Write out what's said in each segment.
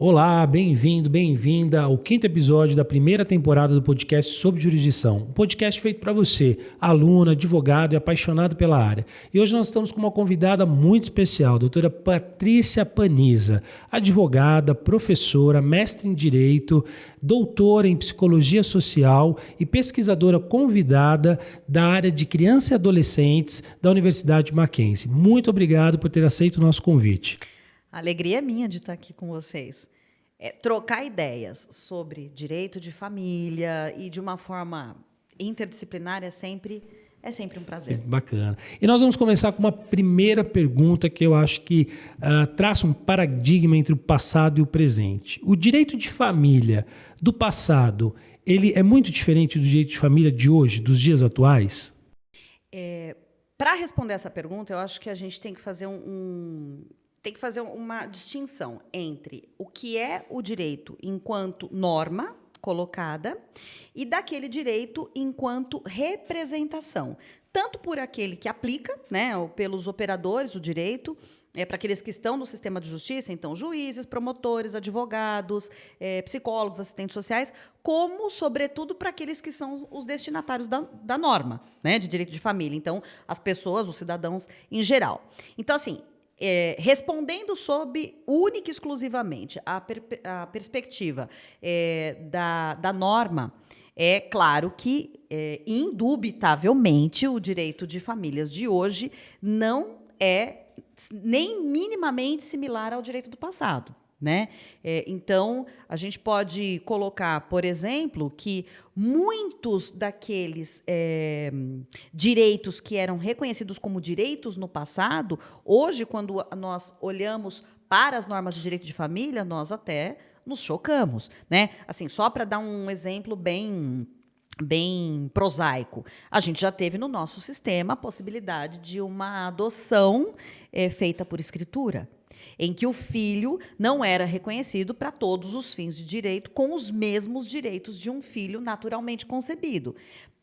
Olá, bem-vindo, bem-vinda ao quinto episódio da primeira temporada do podcast sobre jurisdição. Um podcast feito para você, aluno, advogado e apaixonado pela área. E hoje nós estamos com uma convidada muito especial, a doutora Patrícia Paniza, advogada, professora, mestre em Direito, doutora em Psicologia Social e pesquisadora convidada da área de criança e adolescentes da Universidade Mackenzie. Muito obrigado por ter aceito o nosso convite. A alegria é minha de estar aqui com vocês. Trocar ideias sobre direito de família e de uma forma interdisciplinar é sempre um prazer. Bacana. E nós vamos começar com uma primeira pergunta que eu acho que traça um paradigma entre o passado e o presente. O direito de família do passado, ele é muito diferente do direito de família de hoje, dos dias atuais? Para responder essa pergunta, eu acho que a gente tem que fazer uma distinção entre o que é o direito enquanto norma colocada e daquele direito enquanto representação, tanto por aquele que aplica, né, ou pelos operadores do direito, para aqueles que estão no sistema de justiça, então juízes, promotores, advogados, psicólogos, assistentes sociais, como, sobretudo, para aqueles que são os destinatários da norma, né, de direito de família, então as pessoas, os cidadãos em geral. Então, assim, respondendo sob única e exclusivamente a perspectiva da norma, é claro que, indubitavelmente, o direito de famílias de hoje não é nem minimamente similar ao direito do passado, né? Então, a gente pode colocar, por exemplo, que muitos daqueles direitos que eram reconhecidos como direitos no passado, hoje, quando nós olhamos para as normas de direito de família, nós até nos chocamos, né? Assim, só para dar um exemplo bem prosaico. A gente já teve no nosso sistema a possibilidade de uma adoção feita por escritura, em que o filho não era reconhecido para todos os fins de direito com os mesmos direitos de um filho naturalmente concebido.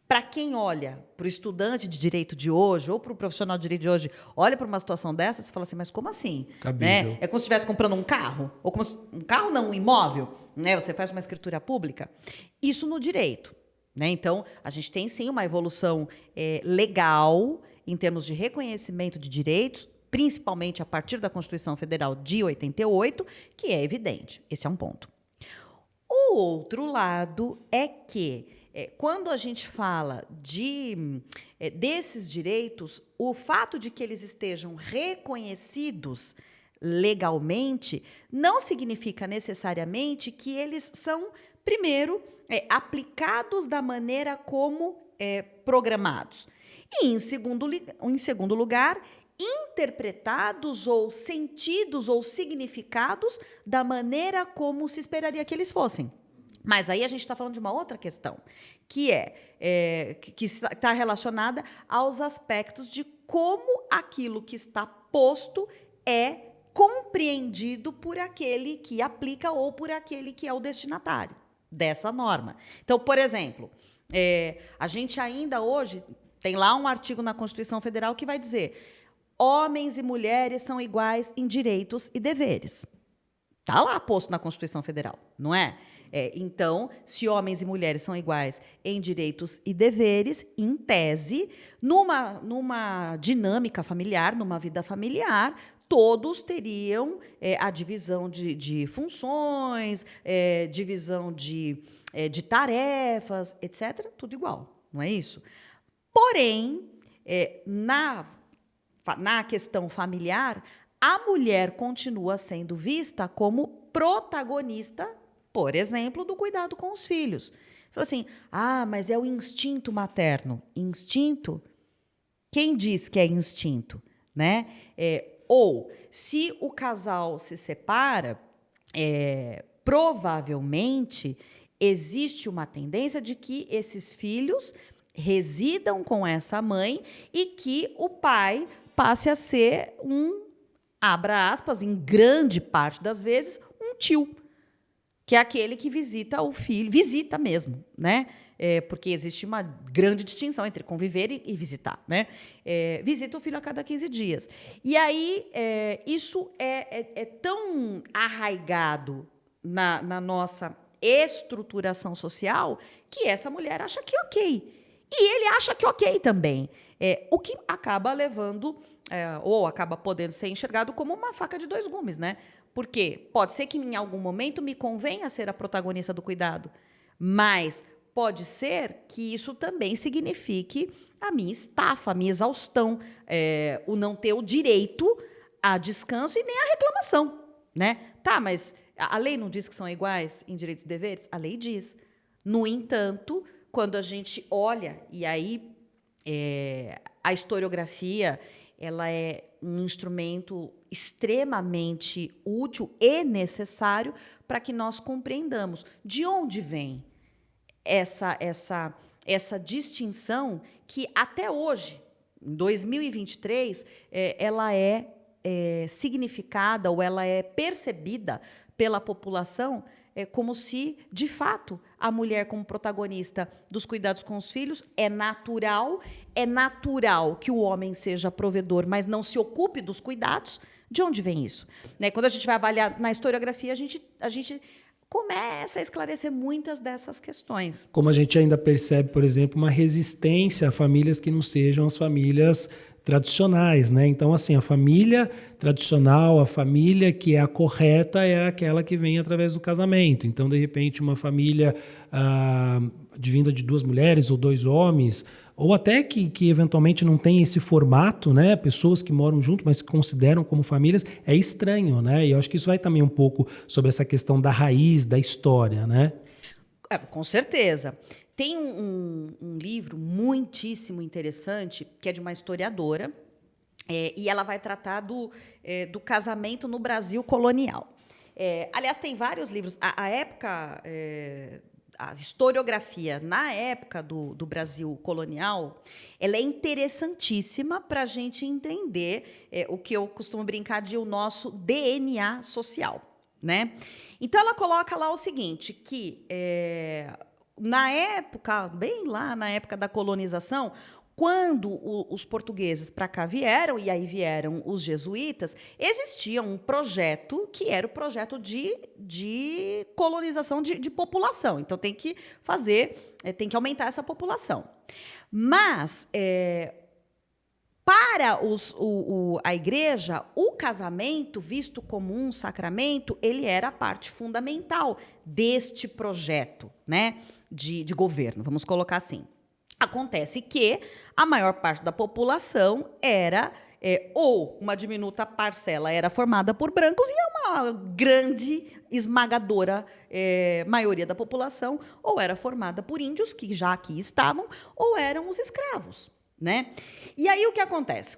Para quem olha, para o estudante de direito de hoje, ou para o profissional de direito de hoje, olha para uma situação dessa, você fala assim, mas como assim? Né? É como se estivesse comprando um carro, ou como se, um carro não, um imóvel, né? Você faz uma escritura pública. Isso no direito. Né? Então, a gente tem, sim, uma evolução legal em termos de reconhecimento de direitos, principalmente a partir da Constituição Federal de 88, que é evidente. Esse é um ponto. O outro lado é que, quando a gente fala desses direitos, o fato de que eles estejam reconhecidos legalmente não significa necessariamente que eles são, primeiro, aplicados da maneira como programados. E, em segundo lugar, interpretados ou sentidos ou significados da maneira como se esperaria que eles fossem. Mas aí a gente está falando de uma outra questão, que está relacionada aos aspectos de como aquilo que está posto é compreendido por aquele que aplica ou por aquele que é o destinatário dessa norma. Então, por exemplo, a gente ainda hoje tem lá um artigo na Constituição Federal que vai dizer: homens e mulheres são iguais em direitos e deveres. Está lá posto na Constituição Federal, não é? Então, se homens e mulheres são iguais em direitos e deveres, em tese, numa dinâmica familiar, numa vida familiar, todos teriam a divisão de funções, divisão de tarefas, etc., tudo igual, não é isso? Porém, na questão familiar, a mulher continua sendo vista como protagonista, por exemplo, do cuidado com os filhos. Fala assim, mas é o instinto materno. Instinto? Quem diz que é instinto? Né? Ou, se o casal se separa, provavelmente existe uma tendência de que esses filhos residam com essa mãe e que o pai passe a ser abra aspas, em grande parte das vezes, um tio, que é aquele que visita o filho, visita mesmo, né? Porque existe uma grande distinção entre conviver e visitar, né? Visita o filho a cada 15 dias. E aí, isso é tão arraigado na nossa estruturação social que essa mulher acha que é ok. E ele acha que é ok também. O que acaba levando, ou acaba podendo ser enxergado como uma faca de dois gumes, né? Porque pode ser que em algum momento me convenha ser a protagonista do cuidado, mas pode ser que isso também signifique a minha estafa, a minha exaustão, o não ter o direito a descanso e nem a reclamação, né? Tá, mas a lei não diz que são iguais em direitos e deveres? A lei diz. No entanto, quando a gente olha, e aí a historiografia ela é um instrumento extremamente útil e necessário para que nós compreendamos de onde vem essa distinção que até hoje, em 2023, ela é significada ou ela é percebida pela população como se, de fato, a mulher como protagonista dos cuidados com os filhos é natural que o homem seja provedor, mas não se ocupe dos cuidados. De onde vem isso? Né? Quando a gente vai avaliar na historiografia, a gente começa a esclarecer muitas dessas questões. Como a gente ainda percebe, por exemplo, uma resistência a famílias que não sejam as famílias tradicionais, né? Então, assim, a família tradicional, a família que é a correta é aquela que vem através do casamento. Então, de repente, uma família vinda de 2 mulheres ou 2 homens, ou até que eventualmente não tem esse formato, né? Pessoas que moram junto, mas se consideram como famílias, é estranho, né? E eu acho que isso vai também um pouco sobre essa questão da raiz da história, né? Com certeza. Tem um livro muitíssimo interessante, que é de uma historiadora, e ela vai tratar do casamento no Brasil colonial. Aliás, tem vários livros. A época, a historiografia na época do Brasil colonial, ela é interessantíssima para a gente entender o que eu costumo brincar de o nosso DNA social, né? Então, ela coloca lá o seguinte, que na época, bem lá na época da colonização, quando os portugueses para cá vieram, e aí vieram os jesuítas, existia um projeto que era o projeto de colonização de população. Então, tem que aumentar essa população. Mas, para a igreja, o casamento, visto como um sacramento, ele era a parte fundamental deste projeto, né, de governo, vamos colocar assim. Acontece que a maior parte da população era, ou uma diminuta parcela era formada por brancos, e uma grande, esmagadora maioria da população ou era formada por índios, que já aqui estavam, ou eram os escravos, né? E aí o que acontece?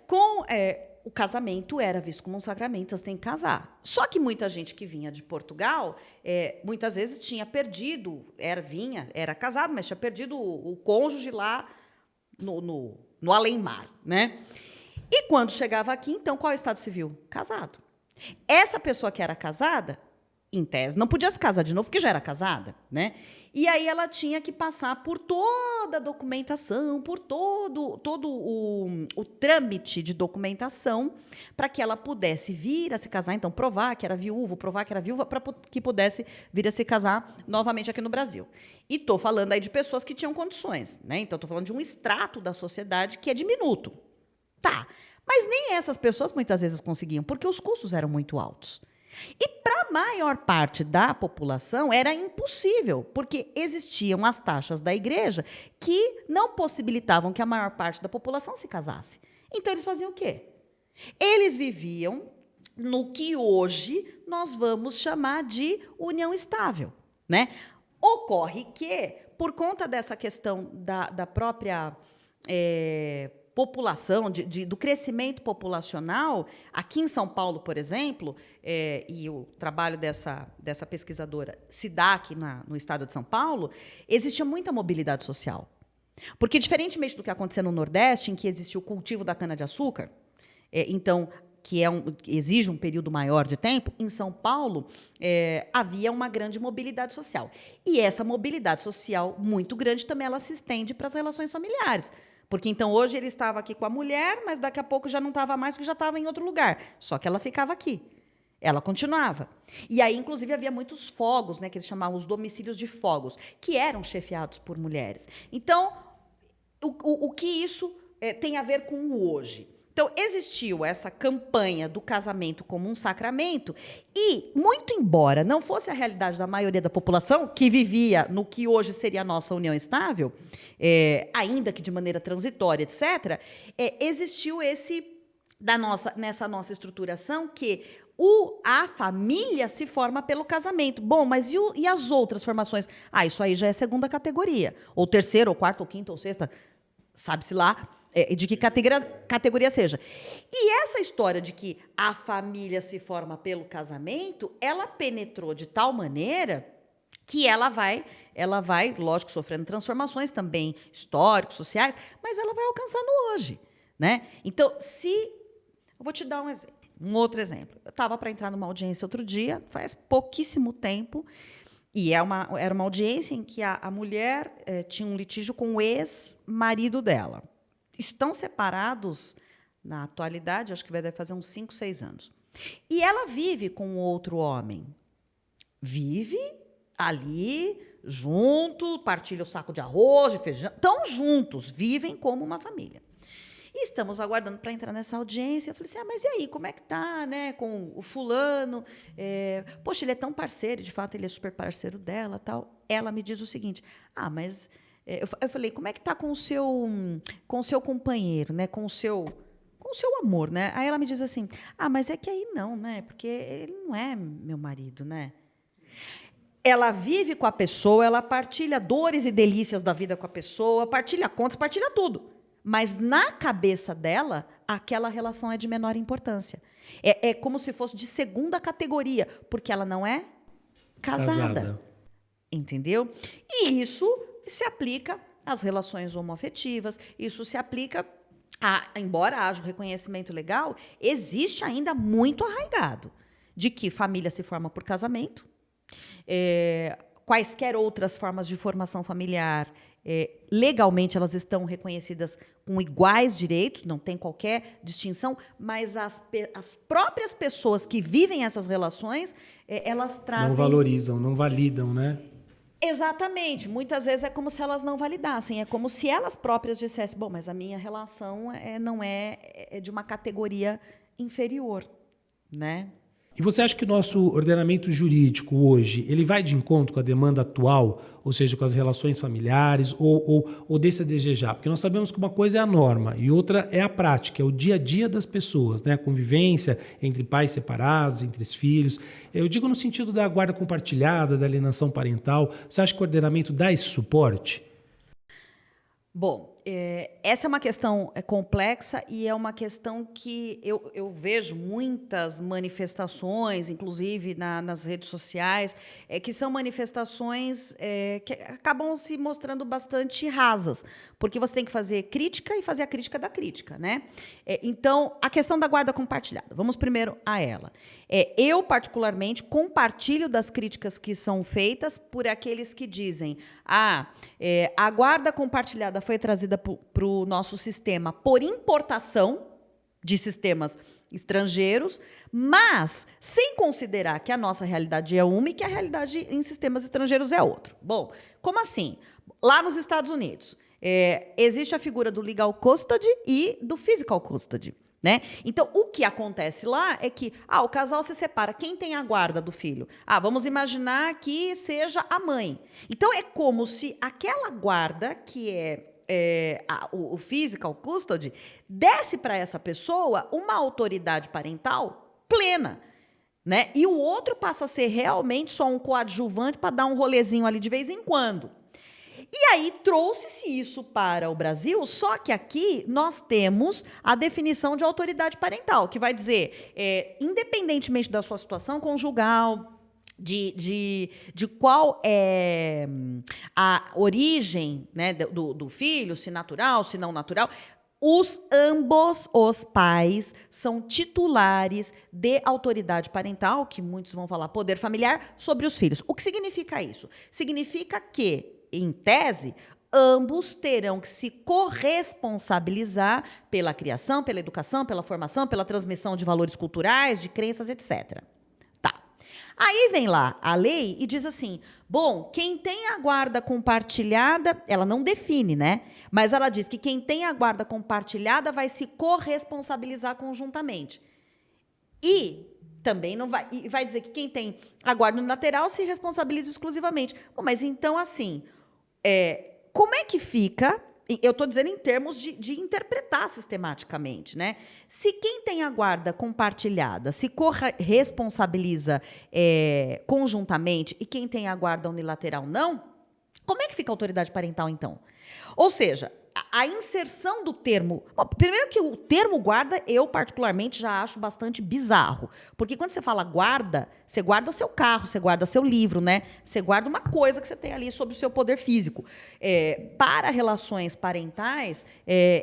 O casamento era visto como um sacramento, você tem que casar. Só que muita gente que vinha de Portugal, muitas vezes tinha perdido, era casado, mas tinha perdido o cônjuge lá no além-mar, né? E quando chegava aqui, então, qual é o estado civil? Casado. Essa pessoa que era casada, em tese, não podia se casar de novo, porque já era casada, né? E aí ela tinha que passar por toda a documentação, por todo o trâmite de documentação, para que ela pudesse vir a se casar, então provar que era viúva, para que pudesse vir a se casar novamente aqui no Brasil. E estou falando aí de pessoas que tinham condições, né? Então estou falando de um extrato da sociedade que é diminuto. Tá, mas nem essas pessoas muitas vezes conseguiam, porque os custos eram muito altos. E para a maior parte da população era impossível, porque existiam as taxas da igreja que não possibilitavam que a maior parte da população se casasse. Então, eles faziam o quê? Eles viviam no que hoje nós vamos chamar de união estável, né? Ocorre que, por conta dessa questão da própria população, do crescimento populacional, aqui em São Paulo, por exemplo, e o trabalho dessa pesquisadora se dá aqui no estado de São Paulo, existia muita mobilidade social. Porque, diferentemente do que acontecia no Nordeste, em que existia o cultivo da cana-de-açúcar, então, que exige um período maior de tempo, em São Paulo havia uma grande mobilidade social. E essa mobilidade social muito grande também ela se estende para as relações familiares. Porque, então, hoje ele estava aqui com a mulher, mas daqui a pouco já não estava mais, porque já estava em outro lugar. Só que ela ficava aqui. Ela continuava. E aí, inclusive, havia muitos fogos, né, que eles chamavam os domicílios de fogos, que eram chefiados por mulheres. Então, o que isso tem a ver com o hoje? Então, existiu essa campanha do casamento como um sacramento e, muito embora não fosse a realidade da maioria da população, que vivia no que hoje seria a nossa união estável, ainda que de maneira transitória, etc., existiu nessa nossa estruturação que a família se forma pelo casamento. Bom, mas e as outras formações? Isso aí já é segunda categoria. Ou terceira, ou quarta, ou quinta, ou sexta, sabe-se lá de que categoria seja. E essa história de que a família se forma pelo casamento, ela penetrou de tal maneira que ela vai, lógico, sofrendo transformações também históricas, sociais, mas ela vai alcançando hoje, né? Então, eu vou te dar um outro exemplo. Eu estava para entrar numa audiência outro dia, faz pouquíssimo tempo, e era uma audiência em que a mulher tinha um litígio com o ex-marido dela. Estão separados, na atualidade, acho que deve fazer uns 5, 6 anos. E ela vive com outro homem. Vive ali, junto, partilha o saco de arroz, de feijão. Estão juntos, vivem como uma família. E estamos aguardando para entrar nessa audiência. Eu falei assim, mas e aí, como é que tá, né, com o fulano? Poxa, ele é tão parceiro, de fato, ele é super parceiro dela, tal. Ela me diz o seguinte, mas... Eu falei, como é que tá com o seu companheiro, né, com o seu amor, né? Aí ela me diz assim, mas é que aí não, né, porque ele não é meu marido, né? Ela vive com a pessoa, ela partilha dores e delícias da vida com a pessoa, partilha contas, partilha tudo. Mas na cabeça dela, aquela relação é de menor importância. É como se fosse de segunda categoria, porque ela não é casada. Entendeu? E isso se aplica às relações homoafetivas, isso se aplica embora haja o reconhecimento legal, existe ainda muito arraigado de que família se forma por casamento, quaisquer outras formas de formação familiar, legalmente elas estão reconhecidas com iguais direitos, não tem qualquer distinção, mas as próprias pessoas que vivem essas relações, elas trazem... Não valorizam, não validam, né? Exatamente. Muitas vezes é como se elas não validassem. É como se elas próprias dissessem, bom, mas a minha relação não é de uma categoria inferior, né? E você acha que o nosso ordenamento jurídico hoje, ele vai de encontro com a demanda atual, ou seja, com as relações familiares, ou deixa a desejar? Porque nós sabemos que uma coisa é a norma e outra é a prática, é o dia a dia das pessoas, né? A convivência entre pais separados, entre os filhos. Eu digo no sentido da guarda compartilhada, da alienação parental. Você acha que o ordenamento dá esse suporte? Bom, essa é uma questão complexa e é uma questão que eu vejo muitas manifestações, inclusive nas redes sociais, que são manifestações que acabam se mostrando bastante rasas, porque você tem que fazer crítica e fazer a crítica da crítica, né? Então, a questão da guarda compartilhada, vamos primeiro a ela. Eu, particularmente, compartilho das críticas que são feitas por aqueles que dizem a guarda compartilhada foi trazida para o nosso sistema por importação de sistemas estrangeiros, mas sem considerar que a nossa realidade é uma e que a realidade em sistemas estrangeiros é outra. Bom, como assim? Lá nos Estados Unidos, existe a figura do legal custody e do physical custody. Né? Então, o que acontece lá é que o casal se separa. Quem tem a guarda do filho? Vamos imaginar que seja a mãe. Então, é como se aquela guarda, que o physical custody, desse para essa pessoa uma autoridade parental plena. Né? E o outro passa a ser realmente só um coadjuvante para dar um rolezinho ali de vez em quando. E aí trouxe-se isso para o Brasil, só que aqui nós temos a definição de autoridade parental, que vai dizer, independentemente da sua situação conjugal, de qual é a origem, né, do filho, se natural, se não natural, ambos os pais são titulares de autoridade parental, que muitos vão falar poder familiar, sobre os filhos. O que significa isso? Significa que, em tese, ambos terão que se corresponsabilizar pela criação, pela educação, pela formação, pela transmissão de valores culturais, de crenças, etc. Aí vem lá a lei e diz assim, bom, quem tem a guarda compartilhada, ela não define, né? Mas ela diz que quem tem a guarda compartilhada vai se corresponsabilizar conjuntamente. E também não vai, e vai dizer que quem tem a guarda unilateral se responsabiliza exclusivamente. Bom, mas então, assim, como é que fica? Eu estou dizendo em termos de interpretar sistematicamente, né? Se quem tem a guarda compartilhada se corresponsabiliza conjuntamente e quem tem a guarda unilateral não, como é que fica a autoridade parental, então? Ou seja, a inserção do termo... Bom, primeiro que o termo guarda, eu particularmente já acho bastante bizarro. Porque quando você fala guarda, você guarda o seu carro, você guarda seu livro, né? Você guarda uma coisa que você tem ali sobre o seu poder físico. Para relações parentais,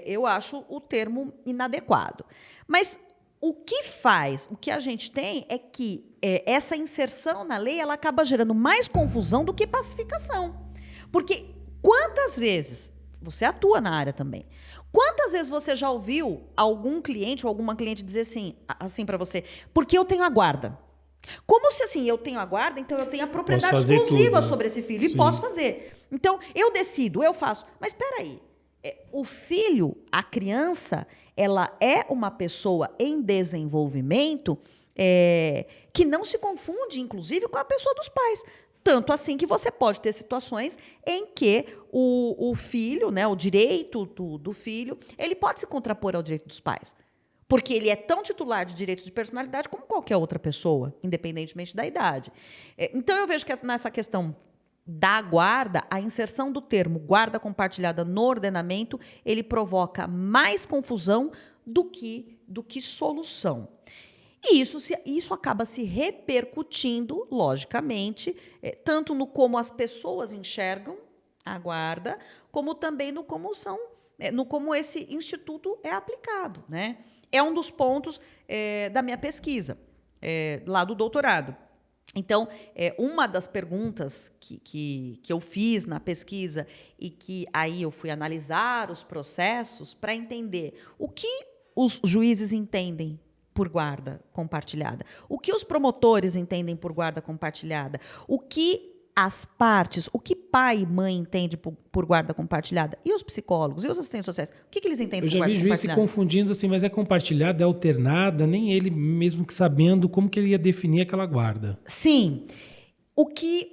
eu acho o termo inadequado. Mas o que a gente tem é que essa inserção na lei, ela acaba gerando mais confusão do que pacificação. Porque quantas vezes... Você atua na área também. Quantas vezes você já ouviu algum cliente ou alguma cliente dizer assim para você, porque eu tenho a guarda? Como se assim, eu tenho a guarda, então eu tenho a propriedade exclusiva sobre esse filho. Sim. E posso fazer. Então, eu decido, eu faço. Mas espera aí. O filho, a criança, ela é uma pessoa em desenvolvimento que não se confunde, inclusive, com a pessoa dos pais. Tanto assim que você pode ter situações em que o filho, né, o direito do filho, ele pode se contrapor ao direito dos pais. Porque ele é tão titular de direitos de personalidade como qualquer outra pessoa, independentemente da idade. Então, eu vejo que nessa questão da guarda, a inserção do termo guarda compartilhada no ordenamento, ele provoca mais confusão do que solução. E isso acaba se repercutindo, logicamente, tanto no como as pessoas enxergam a guarda, como também no como esse instituto é aplicado, né? É um dos pontos da minha pesquisa, lá do doutorado. Então, uma das perguntas que eu fiz na pesquisa e que aí eu fui analisar os processos para entender o que os juízes entendem por guarda compartilhada. O que os promotores entendem por guarda compartilhada? O que as partes, o que pai e mãe entendem por guarda compartilhada? E os psicólogos, e os assistentes sociais? O que eles entendem por guarda compartilhada? Eu já vi juiz se confundindo assim, mas é compartilhada, é alternada, nem ele mesmo que sabendo como que ele ia definir aquela guarda. Sim. O que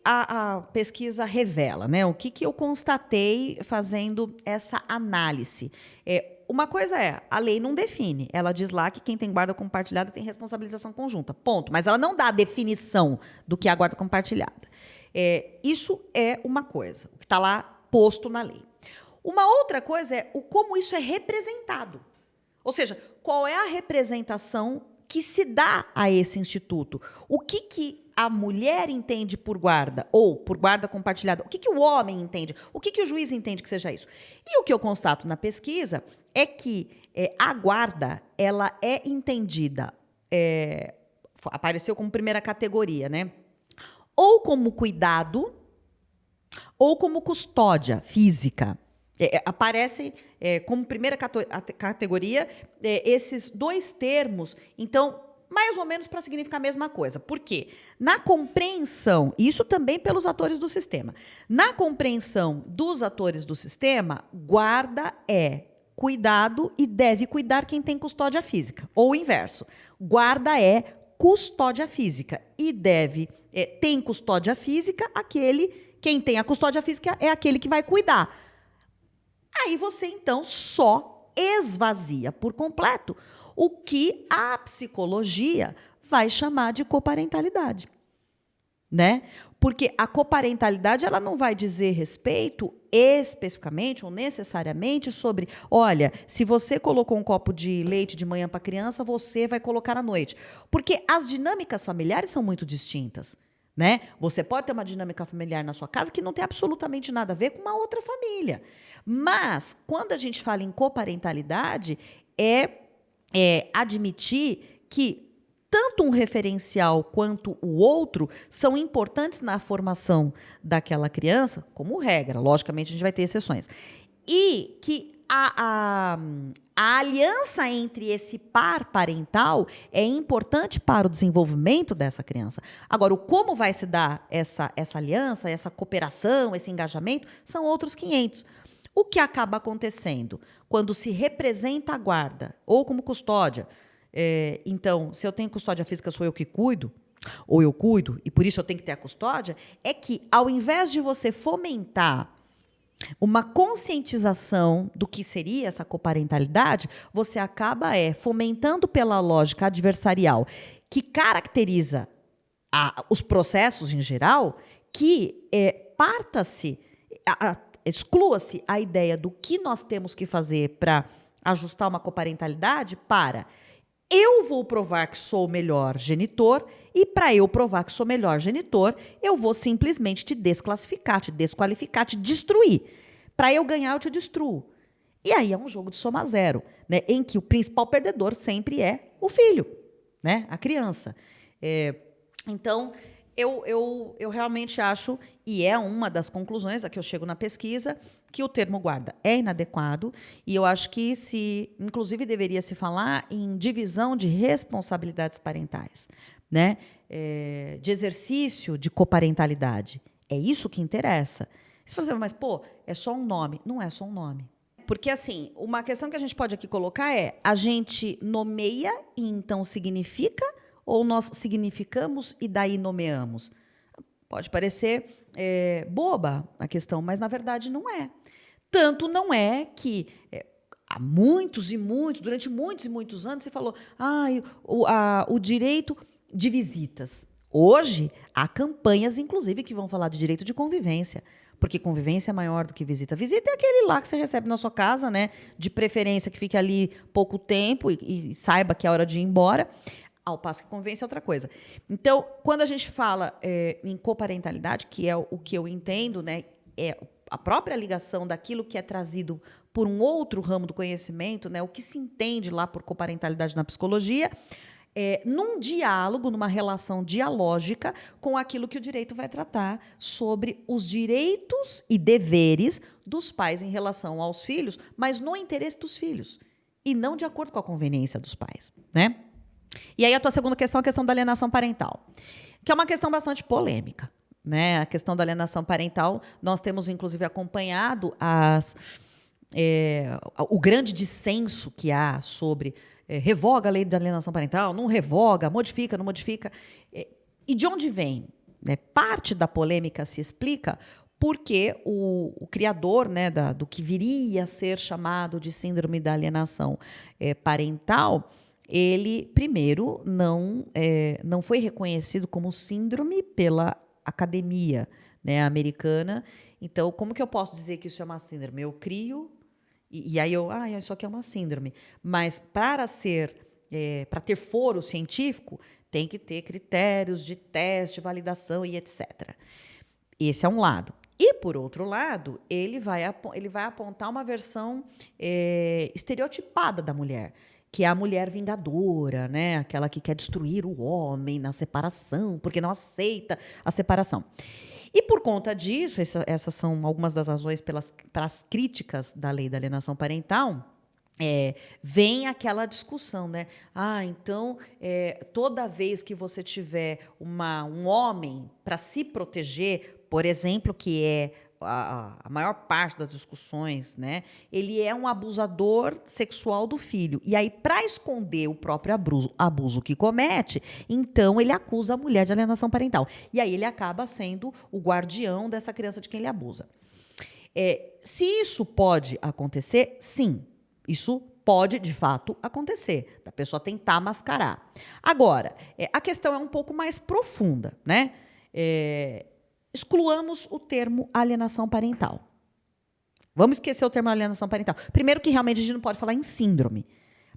a pesquisa revela, né? O que eu constatei fazendo essa análise? Uma coisa a lei não define. Ela diz lá que quem tem guarda compartilhada tem responsabilização conjunta. Ponto. Mas ela não dá a definição do que é a guarda compartilhada. Isso é uma coisa, o que está lá posto na lei. Uma outra coisa é como isso é representado. Ou seja, qual é a representação que se dá a esse instituto? O que a mulher entende por guarda, ou por guarda compartilhada? O que o homem entende? O que o juiz entende que seja isso? E o que eu constato na pesquisa é que a guarda, ela é entendida, apareceu como primeira categoria, né? Ou como cuidado, ou como custódia física. Aparecem como primeira categoria esses dois termos, então, mais ou menos para significar a mesma coisa. Por quê? Na compreensão, isso também pelos atores do sistema, na compreensão dos atores do sistema, guarda é cuidado e deve cuidar quem tem custódia física. Ou o inverso, guarda é custódia física e tem custódia física quem tem a custódia física é aquele que vai cuidar. Aí você, então, só esvazia por completo o que a psicologia vai chamar de coparentalidade, né? Porque a coparentalidade, ela não vai dizer respeito especificamente ou necessariamente sobre, olha, se você colocou um copo de leite de manhã para a criança, você vai colocar à noite. Porque as dinâmicas familiares são muito distintas, né? Você pode ter uma dinâmica familiar na sua casa que não tem absolutamente nada a ver com uma outra família. Mas, quando a gente fala em coparentalidade, admitir que tanto um referencial quanto o outro são importantes na formação daquela criança, como regra. Logicamente, a gente vai ter exceções. E que A aliança entre esse par parental é importante para o desenvolvimento dessa criança. Agora, o como vai se dar essa aliança, essa cooperação, esse engajamento, são outros 500. O que acaba acontecendo? Quando se representa a guarda, ou como custódia. Então, se eu tenho custódia física, sou eu que cuido, ou eu cuido, e por isso eu tenho que ter a custódia, é que, ao invés de você fomentar uma conscientização do que seria essa coparentalidade, você acaba fomentando pela lógica adversarial que caracteriza os processos em geral, que parta-se, exclua-se a ideia do que nós temos que fazer para ajustar uma coparentalidade para eu vou provar que sou o melhor genitor e para eu provar que sou o melhor genitor, eu vou simplesmente te desclassificar, te desqualificar, te destruir. Para eu ganhar, eu te destruo. E aí é um jogo de soma zero, né, em que o principal perdedor sempre é o filho, né, a criança. Então, eu realmente acho, e é uma das conclusões a que eu chego na pesquisa, que o termo guarda é inadequado, e eu acho que inclusive deveria se falar em divisão de responsabilidades parentais, né? De exercício de coparentalidade. É isso que interessa. Se você fala, mas, é só um nome. Não é só um nome. Porque, assim, uma questão que a gente pode aqui colocar a gente nomeia e então significa, ou nós significamos e daí nomeamos? Pode parecer boba a questão, mas, na verdade, não é. Tanto não é que há muitos e muitos, durante muitos e muitos anos, você falou o direito de visitas. Hoje, há campanhas, inclusive, que vão falar de direito de convivência, porque convivência é maior do que visita. Visita é aquele lá que você recebe na sua casa, né? De preferência que fique ali pouco tempo e saiba que é hora de ir embora. Ao passo que convivência é outra coisa. Então, quando a gente fala em coparentalidade, que é o que eu entendo, né? É a própria ligação daquilo que é trazido por um outro ramo do conhecimento, né? O que se entende lá por coparentalidade na psicologia, num diálogo, numa relação dialógica com aquilo que o direito vai tratar sobre os direitos e deveres dos pais em relação aos filhos, mas no interesse dos filhos e não de acordo com a conveniência dos pais, né? E aí a tua segunda questão é a questão da alienação parental, que é uma questão bastante polêmica, né? A questão da alienação parental, nós temos inclusive acompanhado o grande dissenso que há sobre revoga a lei de alienação parental, não revoga, modifica, não modifica. E de onde vem? Parte da polêmica se explica porque o criador, né, do que viria a ser chamado de síndrome da alienação parental, ele, primeiro, não foi reconhecido como síndrome pela academia, né, americana. Então, como que eu posso dizer que isso é uma síndrome? Eu crio... E aí isso aqui é uma síndrome. Mas para ter foro científico, tem que ter critérios de teste, validação e etc. Esse é um lado. E, por outro lado, ele vai apontar uma versão estereotipada da mulher, que é a mulher vingadora, né? Aquela que quer destruir o homem na separação, porque não aceita a separação. E por conta disso, essas são algumas das razões para as críticas da lei da alienação parental, vem aquela discussão, né? Então, toda vez que você tiver um homem para se proteger, por exemplo, que é a maior parte das discussões, né? Ele é um abusador sexual do filho. E aí, para esconder o próprio abuso que comete, então ele acusa a mulher de alienação parental. E aí ele acaba sendo o guardião dessa criança de quem ele abusa. Se isso pode acontecer, sim. Isso pode, de fato, acontecer. Da pessoa tentar mascarar. Agora, a questão é um pouco mais profunda, né? Excluamos o termo alienação parental. Vamos esquecer o termo alienação parental. Primeiro que realmente a gente não pode falar em síndrome,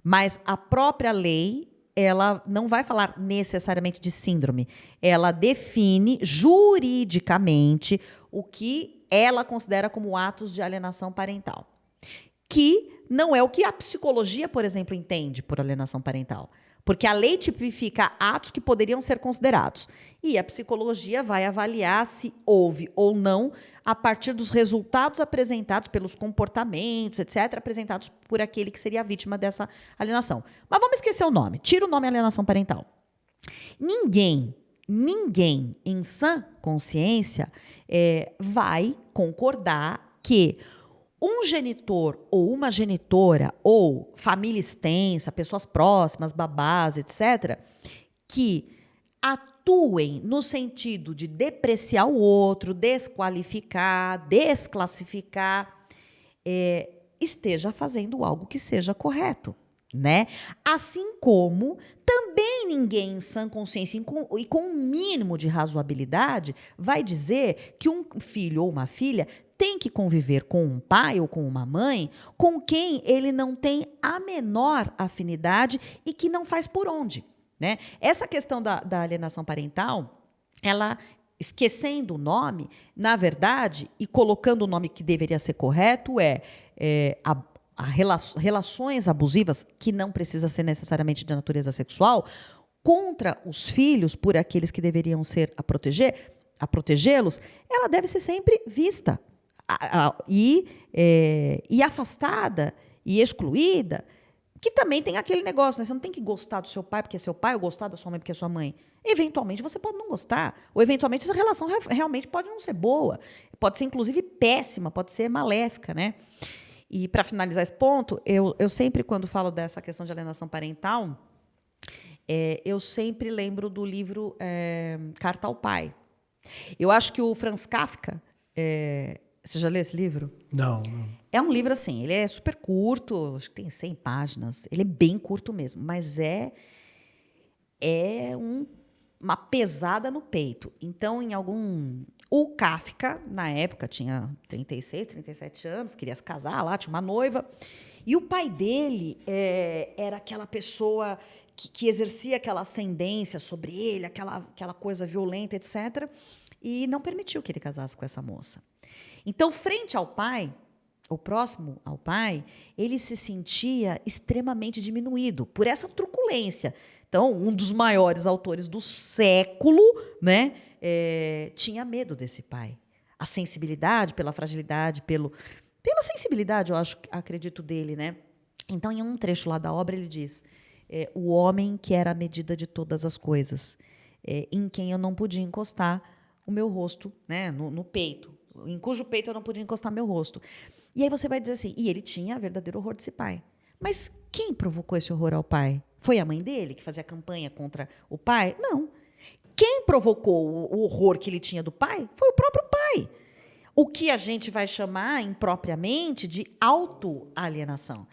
mas a própria lei, ela não vai falar necessariamente de síndrome. Ela define juridicamente o que ela considera como atos de alienação parental, que não é o que a psicologia, por exemplo, entende por alienação parental. Porque a lei tipifica atos que poderiam ser considerados. E a psicologia vai avaliar se houve ou não a partir dos resultados apresentados pelos comportamentos, etc., apresentados por aquele que seria a vítima dessa alienação. Mas vamos esquecer o nome. Tira o nome alienação parental. Ninguém em sã consciência vai concordar que um genitor ou uma genitora ou família extensa, pessoas próximas, babás, etc., que atuem no sentido de depreciar o outro, desqualificar, desclassificar, esteja fazendo algo que seja correto, né? Assim como também ninguém em sã consciência e com um mínimo de razoabilidade vai dizer que um filho ou uma filha tem que conviver com um pai ou com uma mãe com quem ele não tem a menor afinidade e que não faz por onde, né? Essa questão da alienação parental, ela, esquecendo o nome, na verdade, e colocando o nome que deveria ser correto, relações abusivas, que não precisa ser necessariamente de natureza sexual, contra os filhos por aqueles que deveriam ser a protegê-los, ela deve ser sempre vista e afastada e excluída, que também tem aquele negócio, né? Você não tem que gostar do seu pai porque é seu pai ou gostar da sua mãe porque é sua mãe. Eventualmente você pode não gostar, ou eventualmente essa relação realmente pode não ser boa, pode ser inclusive péssima, pode ser maléfica, né? E para finalizar esse ponto, eu sempre, quando falo dessa questão de alienação parental, eu sempre lembro do livro Carta ao Pai. Eu acho que o Franz Kafka, você já leu esse livro? Não. É um livro assim, ele é super curto, acho que tem 100 páginas, ele é bem curto mesmo, mas uma pesada no peito. Então, o Kafka, na época, tinha 36, 37 anos, queria se casar lá, tinha uma noiva. E o pai dele era aquela pessoa que exercia aquela ascendência sobre ele, aquela coisa violenta, etc. E não permitiu que ele casasse com essa moça. Então, frente ao pai, ou próximo ao pai, ele se sentia extremamente diminuído por essa truculência. Então, um dos maiores autores do século, né, tinha medo desse pai. A sensibilidade, pela fragilidade, pela sensibilidade, acredito dele, né? Então, em um trecho lá da obra, ele diz: o homem que era a medida de todas as coisas, em quem eu não podia encostar o meu rosto, né, no peito, em cujo peito eu não podia encostar meu rosto. E aí você vai dizer assim, e ele tinha verdadeiro horror desse pai. Mas quem provocou esse horror ao pai? Foi a mãe dele, que fazia campanha contra o pai? Não. Quem provocou o horror que ele tinha do pai foi o próprio pai. O que a gente vai chamar impropriamente de autoalienação.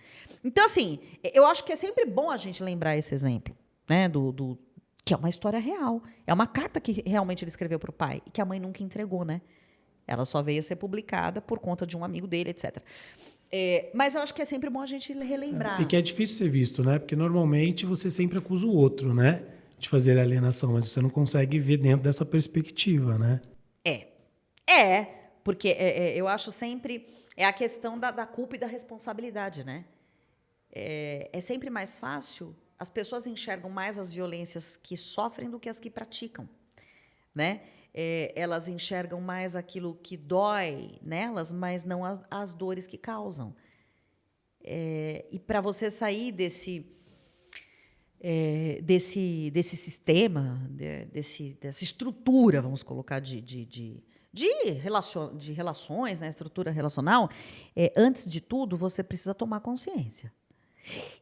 Então, assim, eu acho que é sempre bom a gente lembrar esse exemplo, né, que é uma história real. É uma carta que realmente ele escreveu para o pai e que a mãe nunca entregou, né? Ela só veio a ser publicada por conta de um amigo dele, etc. Mas eu acho que é sempre bom a gente relembrar. E que é difícil ser visto, né? Porque normalmente você sempre acusa o outro, né, de fazer alienação, mas você não consegue ver dentro dessa perspectiva, né? Porque eu acho sempre a questão da culpa e da responsabilidade, né? É sempre mais fácil, as pessoas enxergam mais as violências que sofrem do que as que praticam, né? Elas enxergam mais aquilo que dói nelas, mas não as dores que causam. E para você sair desse sistema, dessa estrutura, vamos colocar, de relações, né, estrutura relacional, antes de tudo, você precisa tomar consciência.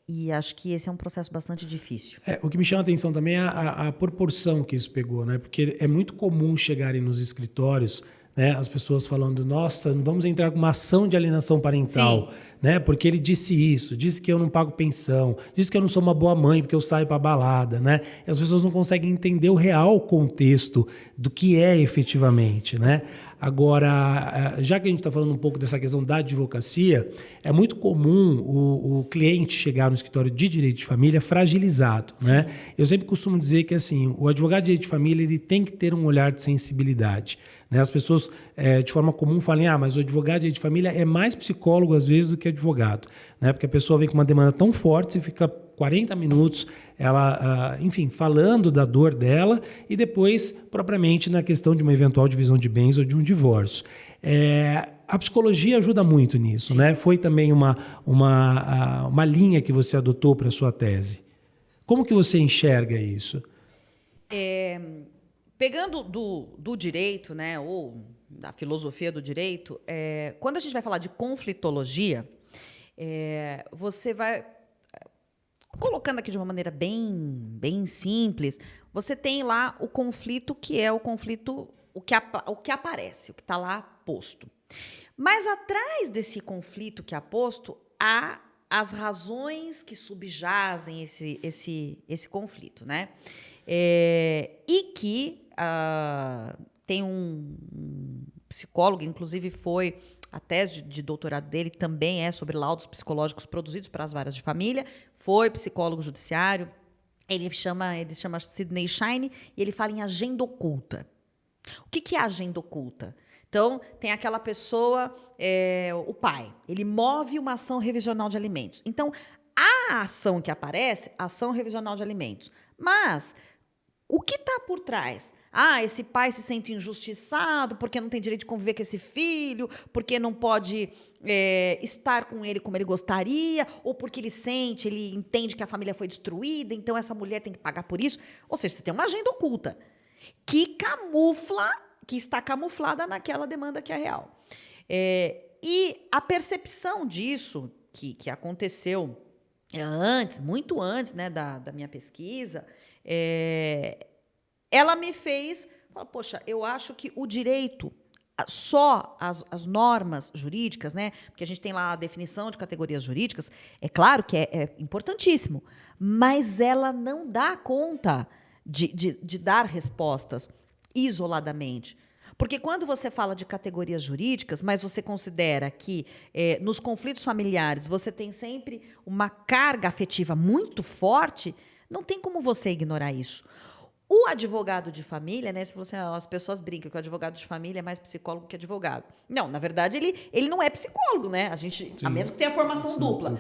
E acho que esse é um processo bastante difícil. O que me chama a atenção também é a proporção que isso pegou, né? Porque é muito comum chegarem nos escritórios, né, as pessoas falando, nossa, vamos entrar com uma ação de alienação parental, né? Porque ele disse que eu não pago pensão, disse que eu não sou uma boa mãe porque eu saio para balada, né? E as pessoas não conseguem entender o real contexto do que é efetivamente, né? Agora, já que a gente está falando um pouco dessa questão da advocacia, é muito comum o cliente chegar no escritório de direito de família fragilizado, né? Eu sempre costumo dizer que assim, o advogado de direito de família ele tem que ter um olhar de sensibilidade, né? As pessoas, de forma comum, falam, mas o advogado de direito de família é mais psicólogo, às vezes, do que advogado, né? Porque a pessoa vem com uma demanda tão forte, você fica 40 minutos, ela, enfim, falando da dor dela e depois, propriamente, na questão de uma eventual divisão de bens ou de um divórcio. A psicologia ajuda muito nisso, né? Foi também uma linha que você adotou para a sua tese. Como que você enxerga isso? Pegando do direito, né, ou da filosofia do direito, quando a gente vai falar de conflitologia, você vai colocando aqui de uma maneira bem simples, você tem lá o conflito que é o conflito, o que aparece, o que está lá posto. Mas atrás desse conflito que é posto, há as razões que subjazem esse conflito, né? E que tem um psicólogo, inclusive foi a tese de doutorado dele também é sobre laudos psicológicos produzidos para as varas de família, foi psicólogo judiciário, ele chama Sidney Shine e ele fala em agenda oculta. O que é agenda oculta? Então, tem aquela pessoa, o pai, ele move uma ação revisional de alimentos. Então, a ação que aparece, ação revisional de alimentos. Mas, o que está por trás? Esse pai se sente injustiçado porque não tem direito de conviver com esse filho, porque não pode estar com ele como ele gostaria, ou porque ele entende que a família foi destruída, então essa mulher tem que pagar por isso. Ou seja, você tem uma agenda oculta que está camuflada naquela demanda que é real. E a percepção disso, que aconteceu muito antes, né, da minha pesquisa, ela me fez falar, poxa, eu acho que o direito, só as normas jurídicas, né, porque a gente tem lá a definição de categorias jurídicas, é claro que é importantíssimo, mas ela não dá conta de dar respostas isoladamente. Porque quando você fala de categorias jurídicas, mas você considera que nos conflitos familiares você tem sempre uma carga afetiva muito forte, não tem como você ignorar isso. O advogado de família, né? Se você, as pessoas brincam que o advogado de família é mais psicólogo que advogado. Não, na verdade, ele não é psicólogo, né? A menos que tenha formação dupla.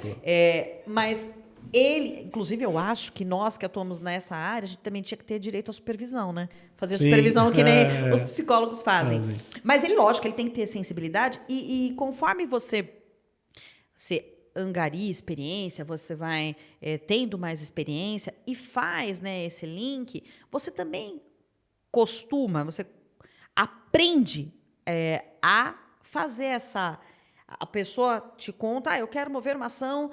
Mas ele, inclusive, eu acho que nós que atuamos nessa área, a gente também tinha que ter direito à supervisão, né? Fazer a supervisão que nem os psicólogos fazem. Mas ele, lógico, ele tem que ter sensibilidade e conforme você angaria experiência, você vai tendo mais experiência e faz, né, esse link, você também você aprende a fazer essa... A pessoa te conta, eu quero mover uma ação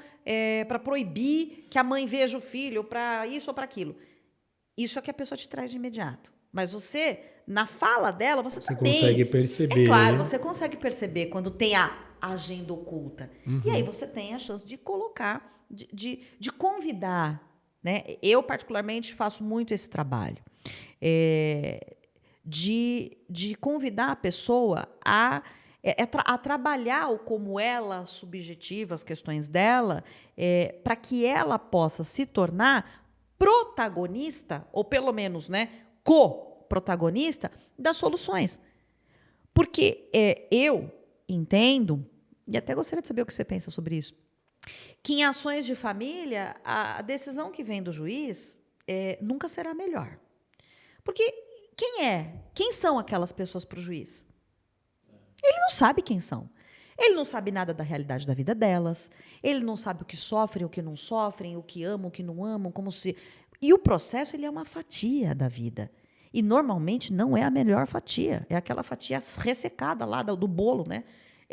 para proibir que a mãe veja o filho, para isso ou para aquilo. Isso é que a pessoa te traz de imediato. Mas você, na fala dela, você também... Você consegue perceber. É claro, você consegue perceber quando tem a agenda oculta. Uhum. E aí você tem a chance de colocar, de convidar. Né? Eu, particularmente, faço muito esse trabalho. De convidar a pessoa a trabalhar o como ela subjetiva as questões dela, para que ela possa se tornar protagonista, ou pelo menos, né, co-protagonista das soluções. Porque eu entendo, e até gostaria de saber o que você pensa sobre isso, que em ações de família, a decisão que vem do juiz nunca será melhor. Porque quem são aquelas pessoas para o juiz? Ele não sabe quem são. Ele não sabe nada da realidade da vida delas. Ele não sabe o que sofrem, o que não sofrem, o que amam, o que não amam, como se... E o processo, ele é uma fatia da vida. E, normalmente, não é a melhor fatia. É aquela fatia ressecada lá do bolo, né?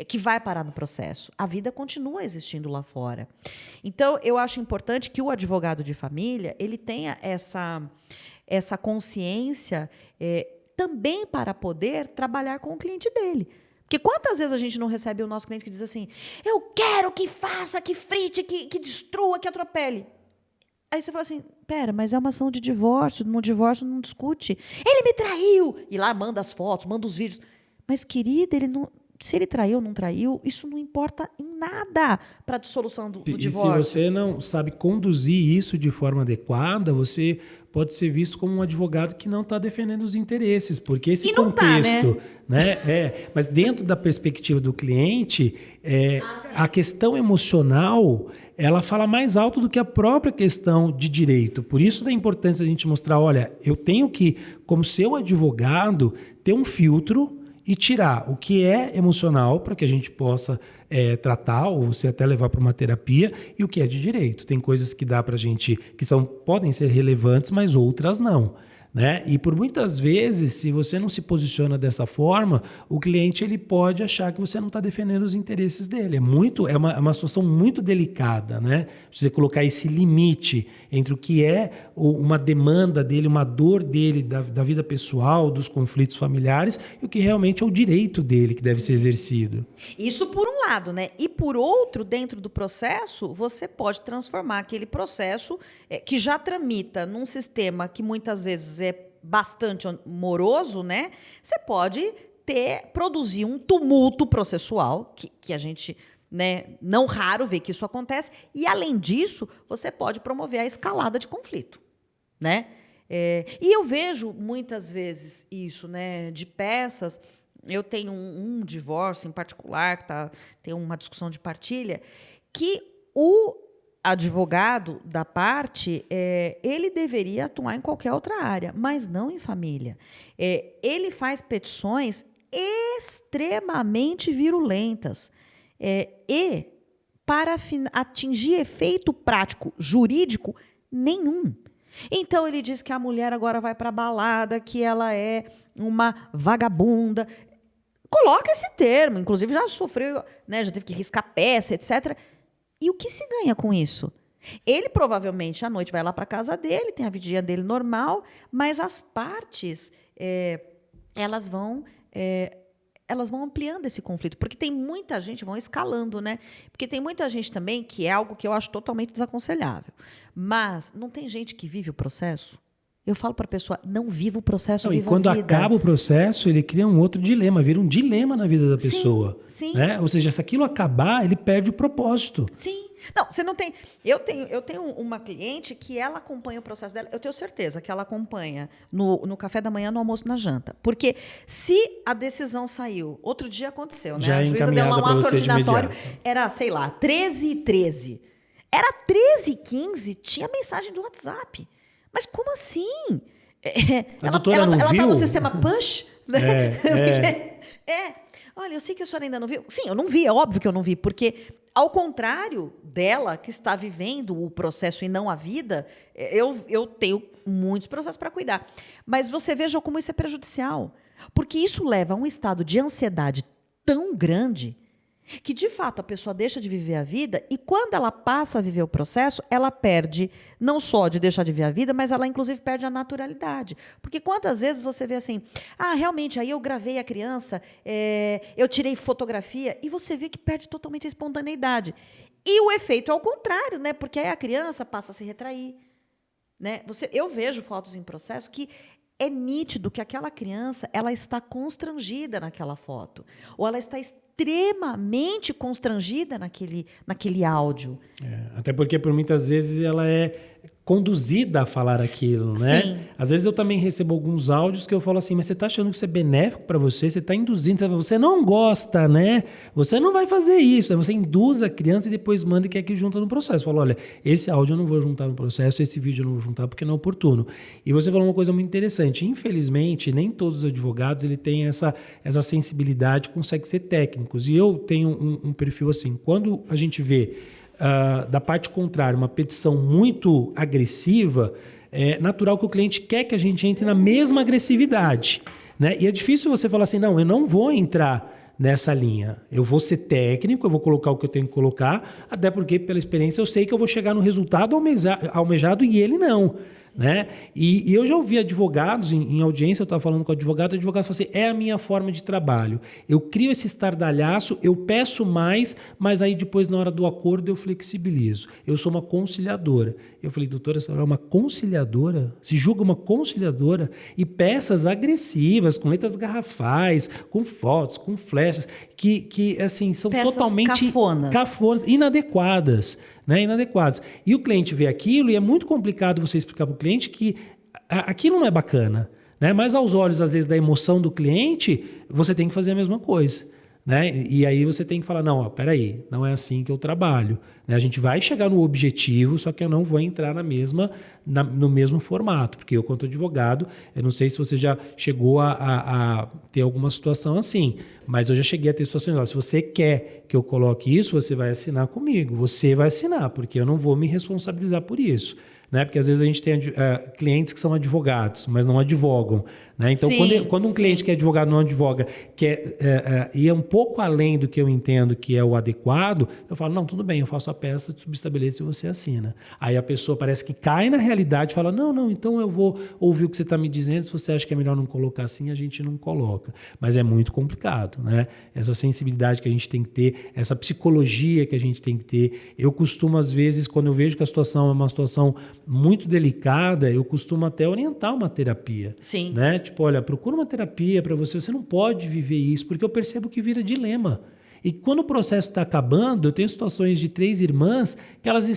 Que vai parar no processo. A vida continua existindo lá fora. Então, eu acho importante que o advogado de família ele tenha essa consciência também para poder trabalhar com o cliente dele. Porque quantas vezes a gente não recebe o nosso cliente que diz assim, eu quero que faça, que frite, que destrua, que atropele. Aí você fala assim, pera, mas é uma ação de divórcio, no divórcio não discute. Ele me traiu! E lá manda as fotos, manda os vídeos. Mas, querida, ele não... Se ele traiu ou não traiu, isso não importa em nada para a dissolução do E se divórcio. você não sabe conduzir isso de forma adequada, você pode ser visto como um advogado que não está defendendo os interesses, porque esse E não contexto, tá, mas dentro da perspectiva do cliente, a questão emocional, ela fala mais alto do que a própria questão de direito. Por isso da importância a gente mostrar, olha, eu tenho que, como seu advogado, ter um filtro e tirar o que é emocional para que a gente possa tratar ou você até levar para uma terapia e o que é de direito. Tem coisas que dá para a gente, podem ser relevantes, mas outras não. Né? E por muitas vezes, se você não se posiciona dessa forma, o cliente ele pode achar que você não está defendendo os interesses dele. É uma situação muito delicada, né? Você colocar esse limite entre o que é uma demanda dele, uma dor dele, da vida pessoal, dos conflitos familiares, e o que realmente é o direito dele que deve ser exercido. Isso por um lado, né? E por outro, dentro do processo, você pode transformar aquele processo que já tramita num sistema que muitas vezes é bastante moroso, né? Você pode produzir um tumulto processual, que a gente, né, não raro vê que isso acontece, e além disso, você pode promover a escalada de conflito, né? E eu vejo muitas vezes isso, né, de peças. Eu tenho um divórcio em particular, que tem uma discussão de partilha, que o advogado da parte, ele deveria atuar em qualquer outra área, mas não em família. Ele faz petições extremamente virulentas. E para atingir efeito prático jurídico nenhum. Então ele diz que a mulher agora vai para a balada, que ela é uma vagabunda. Coloca esse termo, inclusive já sofreu, né, já teve que riscar peça, etc. E o que se ganha com isso? Ele provavelmente à noite vai lá para a casa dele, tem a vidinha dele normal, mas as partes elas vão ampliando esse conflito, porque tem muita gente, vão escalando, né? Porque tem muita gente também, que é algo que eu acho totalmente desaconselhável. Mas não tem gente que vive o processo? Eu falo para a pessoa, não viva o processo, viva a vida. E quando acaba o processo, ele cria um outro dilema, vira um dilema na vida da pessoa. Sim. Né? Ou seja, se aquilo acabar, ele perde o propósito. Sim. Não, você não tem... Eu tenho uma cliente que ela acompanha o processo dela, eu tenho certeza que ela acompanha no café da manhã, no almoço, na janta. Porque se a decisão saiu, outro dia aconteceu, né? Já a juíza deu lá um ato ordinatório, era, sei lá, 13h13. Era 13h15, tinha mensagem do WhatsApp. Mas como assim? Ela tá no sistema push? Né? Olha, eu sei que a senhora ainda não viu. Sim, eu não vi, é óbvio que eu não vi, porque, ao contrário dela, que está vivendo o processo e não a vida, eu tenho muitos processos para cuidar. Mas você veja como isso é prejudicial. Porque isso leva a um estado de ansiedade tão grande que, de fato, a pessoa deixa de viver a vida e, quando ela passa a viver o processo, ela perde, não só de deixar de viver a vida, mas ela, inclusive, perde a naturalidade. Porque quantas vezes você vê assim, realmente, aí eu gravei a criança, eu tirei fotografia, e você vê que perde totalmente a espontaneidade. E o efeito é o contrário, né? Porque aí a criança passa a se retrair. Né? Eu vejo fotos em processo que é nítido que aquela criança ela está constrangida naquela foto. Ou ela está extremamente constrangida naquele áudio. Até porque, por muitas vezes, ela é conduzida a falar aquilo, né? Sim. Às vezes eu também recebo alguns áudios que eu falo assim, mas você está achando que isso é benéfico para você? Você está induzindo, você não gosta, né? Você não vai fazer isso. Aí você induz a criança e depois manda e quer que junta no processo. Fala, olha, esse áudio eu não vou juntar no processo, esse vídeo eu não vou juntar porque não é oportuno. E você falou uma coisa muito interessante. Infelizmente, nem todos os advogados ele têm essa sensibilidade, conseguem ser técnicos. E eu tenho um perfil assim, quando a gente vê da parte contrária, uma petição muito agressiva, é natural que o cliente quer que a gente entre na mesma agressividade. Né? E é difícil você falar assim, não, eu não vou entrar nessa linha. Eu vou ser técnico, eu vou colocar o que eu tenho que colocar, até porque, pela experiência, eu sei que eu vou chegar no resultado almejado e ele não. Né? E eu já ouvi advogados, em audiência, eu estava falando com o advogado falou assim, é a minha forma de trabalho. Eu crio esse estardalhaço, eu peço mais, mas aí depois, na hora do acordo, eu flexibilizo. Eu sou uma conciliadora. Eu falei, doutora, você é uma conciliadora? Se julga uma conciliadora? E peças agressivas, com letras garrafais, com fotos, com flechas, que assim, são peças totalmente cafonas, inadequadas. Né, inadequadas. E o cliente vê aquilo e é muito complicado você explicar para o cliente que aquilo não é bacana. Né? Mas aos olhos, às vezes, da emoção do cliente, você tem que fazer a mesma coisa. Né? E aí você tem que falar, não, peraí, não é assim que eu trabalho. Né? A gente vai chegar no objetivo, só que eu não vou entrar no mesmo formato. Porque eu, quanto advogado, eu não sei se você já chegou a ter alguma situação assim, mas eu já cheguei a ter situações, se você quer que eu coloque isso, você vai assinar comigo. Você vai assinar, porque eu não vou me responsabilizar por isso. Né? Porque às vezes a gente tem clientes que são advogados, mas não advogam. Né? Então, quando um cliente que é advogado não advoga, quer ir um pouco além do que eu entendo que é o adequado, eu falo, não, tudo bem, eu faço a peça, subestabeleço e você assina. Aí a pessoa parece que cai na realidade e fala, não, então eu vou ouvir o que você está me dizendo, se você acha que é melhor não colocar assim, a gente não coloca. Mas é muito complicado, né? Essa sensibilidade que a gente tem que ter, essa psicologia que a gente tem que ter. Eu costumo, às vezes, quando eu vejo que a situação é uma situação muito delicada, eu costumo até orientar uma terapia. Sim. Né? Tipo, olha, procura uma terapia para você não pode viver isso, porque eu percebo que vira dilema. E quando o processo está acabando, eu tenho situações de 3 irmãs que elas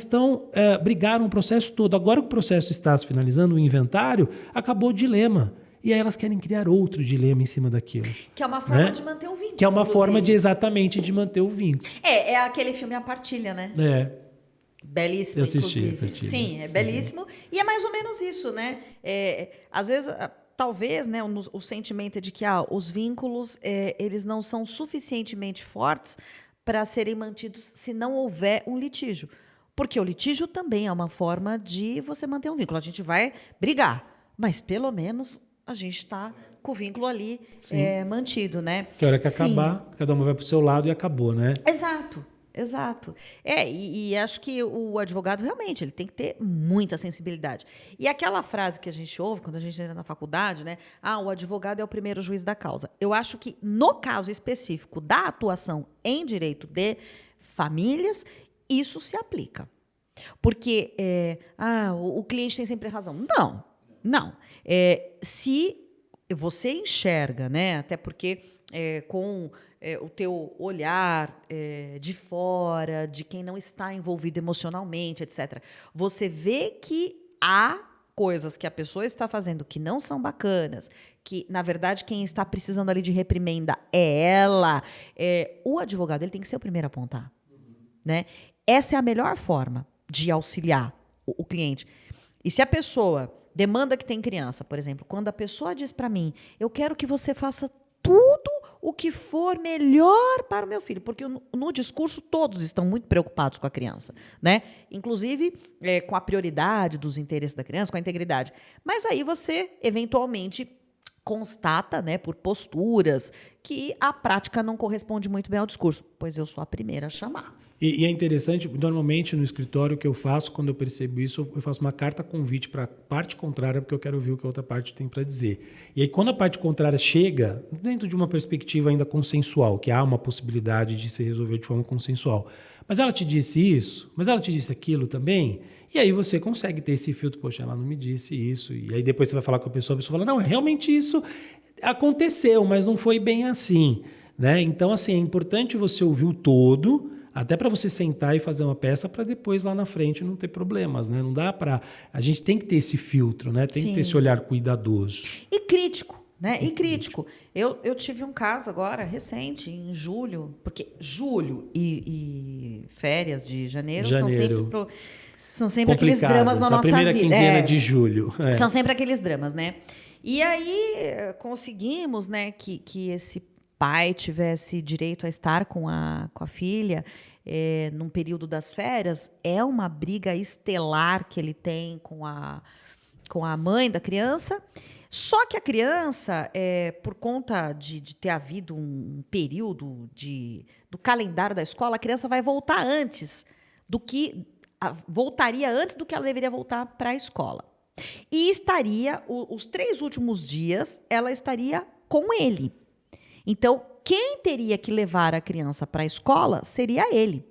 brigaram o processo todo. Agora que o processo está se finalizando, o inventário, acabou o dilema. E aí elas querem criar outro dilema em cima daquilo. Que é uma forma de manter o vínculo. Que é uma forma exatamente de manter o vínculo. É aquele filme A Partilha, né? Belíssimo, eu assisti, inclusive. Sim, é belíssimo. E é mais ou menos isso, né? Às vezes, talvez, né, o sentimento é de que os vínculos eles não são suficientemente fortes para serem mantidos se não houver um litígio. Porque o litígio também é uma forma de você manter um vínculo. A gente vai brigar, mas pelo menos a gente está com o vínculo ali mantido, né? Que a hora que acabar, cada um vai para o seu lado e acabou, né? Exato. E acho que o advogado realmente ele tem que ter muita sensibilidade. E aquela frase que a gente ouve quando a gente entra na faculdade, né? O advogado é o primeiro juiz da causa. Eu acho que no caso específico da atuação em direito de famílias, isso se aplica. Porque o cliente tem sempre razão. Não. Se você enxerga, né? Até porque com o teu olhar de fora, de quem não está envolvido emocionalmente, etc. Você vê que há coisas que a pessoa está fazendo que não são bacanas, que, na verdade, quem está precisando ali de reprimenda é ela. O advogado ele tem que ser o primeiro a apontar. Né? Essa é a melhor forma de auxiliar o cliente. E se a pessoa demanda que tem criança, por exemplo, quando a pessoa diz para mim, eu quero que você faça tudo o que for melhor para o meu filho, porque no discurso todos estão muito preocupados com a criança, né? Inclusive com a prioridade dos interesses da criança, com a integridade. Mas aí você, eventualmente, constata, né, por posturas, que a prática não corresponde muito bem ao discurso. Pois eu sou a primeira a chamar. E é interessante, normalmente no escritório o que eu faço, quando eu percebo isso, eu faço uma carta convite para a parte contrária, porque eu quero ouvir o que a outra parte tem para dizer. E aí quando a parte contrária chega, dentro de uma perspectiva ainda consensual, que há uma possibilidade de se resolver de forma consensual, mas ela te disse isso, mas ela te disse aquilo também, e aí você consegue ter esse filtro, poxa, ela não me disse isso, e aí depois você vai falar com a pessoa fala, não, realmente isso aconteceu, mas não foi bem assim. Né? Então, assim, é importante você ouvir o todo, até para você sentar e fazer uma peça para depois lá na frente não ter problemas, né? Não dá para... A gente tem que ter esse filtro, né? Tem que ter esse olhar cuidadoso. E crítico, né? E crítico. Eu tive um caso agora, recente, em julho, porque julho e férias de janeiro. São sempre aqueles dramas na nossa vida. A primeira quinzena de julho. São sempre aqueles dramas, né? E aí conseguimos, né, que esse pai tivesse direito a estar com a filha num período das férias. É uma briga estelar que ele tem com a mãe da criança. Só que a criança, por conta de ter havido um período do calendário da escola, a criança vai voltar voltaria antes do que ela deveria voltar para a escola. E estaria, os 3 últimos dias, ela estaria com ele. Então, quem teria que levar a criança para a escola seria ele.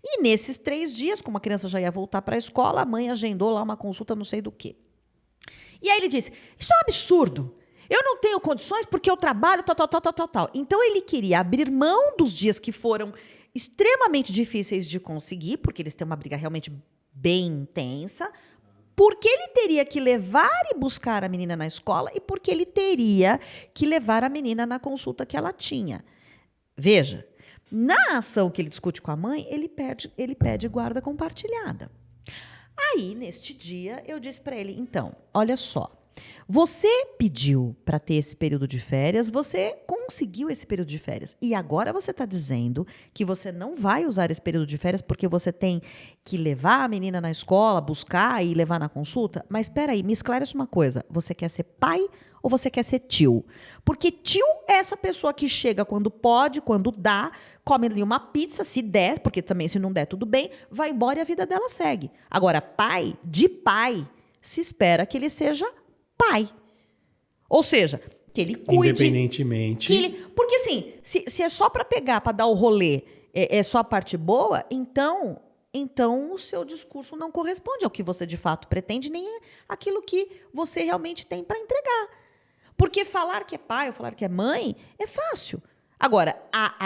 E nesses 3 dias, como a criança já ia voltar para a escola, a mãe agendou lá uma consulta não sei do quê. E aí ele disse, isso é um absurdo. Eu não tenho condições porque eu trabalho, tal. Então, ele queria abrir mão dos dias que foram extremamente difíceis de conseguir, porque eles têm uma briga realmente bem intensa, porque ele teria que levar e buscar a menina na escola e porque ele teria que levar a menina na consulta que ela tinha. Veja, na ação que ele discute com a mãe, ele pede guarda compartilhada. Aí, neste dia, eu disse para ele, então, olha só, você pediu para ter esse período de férias, você conseguiu esse período de férias. E agora você está dizendo que você não vai usar esse período de férias porque você tem que levar a menina na escola, buscar e levar na consulta? Mas espera aí, me esclarece uma coisa. Você quer ser pai ou você quer ser tio? Porque tio é essa pessoa que chega quando pode, quando dá, come ali uma pizza, se der, porque também se não der tudo bem, vai embora e a vida dela segue. Agora, pai, de pai, se espera que ele seja pai. Ou seja, que ele cuide. Independentemente. Porque assim, se é só para pegar, para dar o rolê, é só a parte boa, então o seu discurso não corresponde ao que você de fato pretende, nem aquilo que você realmente tem para entregar. Porque falar que é pai ou falar que é mãe é fácil. Agora,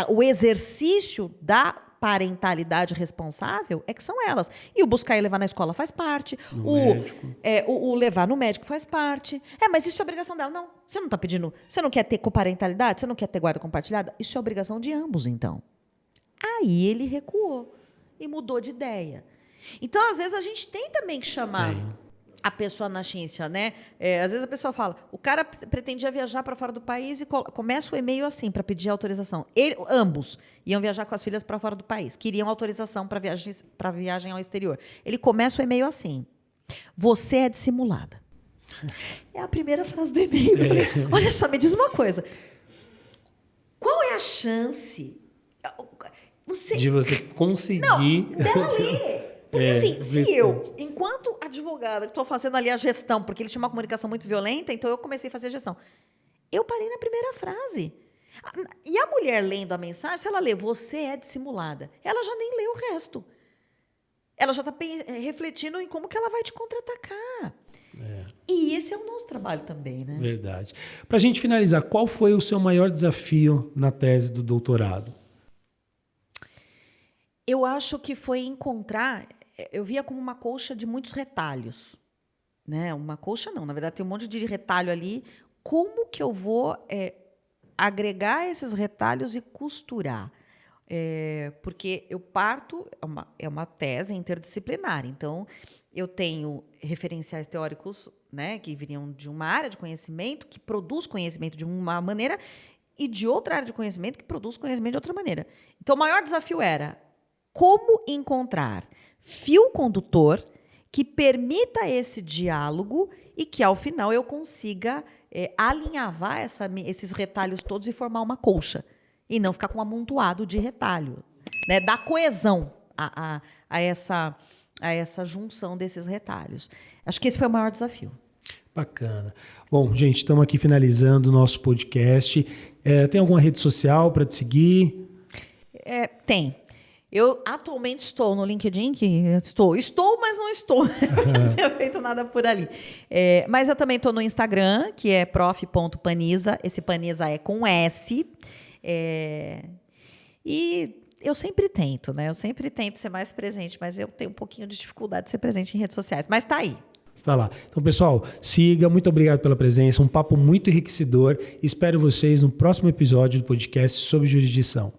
o exercício da parentalidade responsável é que são elas. E o buscar e levar na escola faz parte. O levar no médico faz parte. Mas isso é obrigação dela. Não, você não está pedindo... Você não quer ter coparentalidade? Você não quer ter guarda compartilhada? Isso é obrigação de ambos, então. Aí ele recuou e mudou de ideia. Então, às vezes, a gente tem também que chamar a pessoa na chincha, né? Às vezes a pessoa fala, o cara pretendia viajar para fora do país e começa o e-mail assim, para pedir autorização. Ambos iam viajar com as filhas para fora do país, queriam autorização para viagem ao exterior. Ele começa o e-mail assim, você é dissimulada. É a primeira frase do e-mail. Eu falei, olha só, me diz uma coisa. Qual é a chance... de você conseguir... Não, dela ler. Porque assim, se eu, enquanto advogada, estou fazendo ali a gestão, porque ele tinha uma comunicação muito violenta, então eu comecei a fazer a gestão. Eu parei na primeira frase. E a mulher lendo a mensagem, se ela lê, você é dissimulada, ela já nem lê o resto. Ela já está refletindo em como que ela vai te contra-atacar. E esse é o nosso trabalho também, né? Verdade. Para a gente finalizar, qual foi o seu maior desafio na tese do doutorado? Eu acho que foi encontrar... Eu via como uma colcha de muitos retalhos. Né? Uma colcha não, na verdade tem um monte de retalho ali. Como que eu vou agregar esses retalhos e costurar? Porque eu parto... É uma tese interdisciplinar. Então, eu tenho referenciais teóricos, né, que viriam de uma área de conhecimento, que produz conhecimento de uma maneira, e de outra área de conhecimento, que produz conhecimento de outra maneira. Então, o maior desafio era como encontrar fio condutor que permita esse diálogo e que, ao final, eu consiga alinhavar esses retalhos todos e formar uma colcha. E não ficar com um amontoado de retalho. Né? Dar coesão a essa junção desses retalhos. Acho que esse foi o maior desafio. Bacana. Bom, gente, estamos aqui finalizando o nosso podcast. Tem alguma rede social para te seguir? Tem. Eu atualmente estou no LinkedIn, estou, mas não estou. Não tenho feito nada por ali. Mas eu também estou no Instagram, que é prof.paniza. Esse Paniza é com S. E eu sempre tento, né? Eu sempre tento ser mais presente, mas eu tenho um pouquinho de dificuldade de ser presente em redes sociais. Mas está aí. Está lá. Então, pessoal, siga. Muito obrigado pela presença. Um papo muito enriquecedor. Espero vocês no próximo episódio do podcast sobre jurisdição.